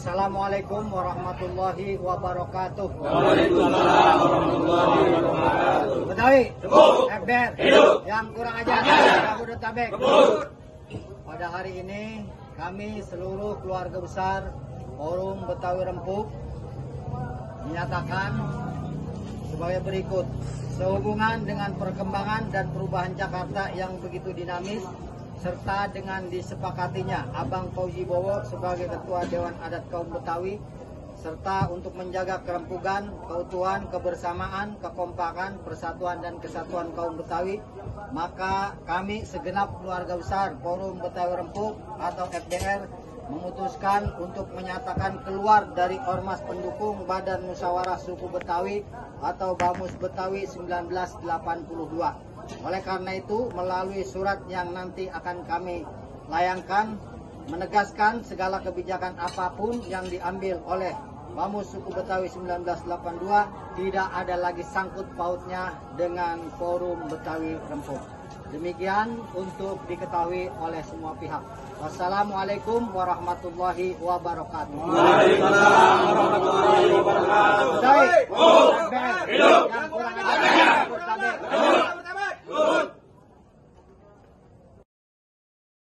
Assalamualaikum warahmatullahi wabarakatuh. Waalaikumsalam warahmatullahi wabarakatuh. Betawi, FBR, yang kurang ajar, Jabodetabek. Pada hari ini kami seluruh keluarga besar Forum Betawi Rempuk menyatakan sebagai berikut. Sehubungan dengan perkembangan dan perubahan Jakarta yang begitu dinamis, serta dengan disepakatinya Abang Fauzi Bowo sebagai Ketua Dewan Adat Kaum Betawi, serta untuk menjaga kerempugan, keutuhan, kebersamaan, kekompakan, persatuan dan kesatuan kaum Betawi, maka kami segenap keluarga besar Forum Betawi Rempuk atau FBR memutuskan untuk menyatakan keluar dari Ormas Pendukung Badan Musyawarah Suku Betawi atau BAMUS Betawi 1982. Oleh karena itu, melalui surat yang nanti akan kami layangkan, menegaskan segala kebijakan apapun yang diambil oleh BAMUS Suku Betawi 1982 tidak ada lagi sangkut pautnya dengan Forum Betawi Rempuk. Demikian untuk diketahui oleh semua pihak. Wassalamualaikum warahmatullahi wabarakatuh. Waalaikumsalam warahmatullahi wabarakatuh. Betawi, FBR.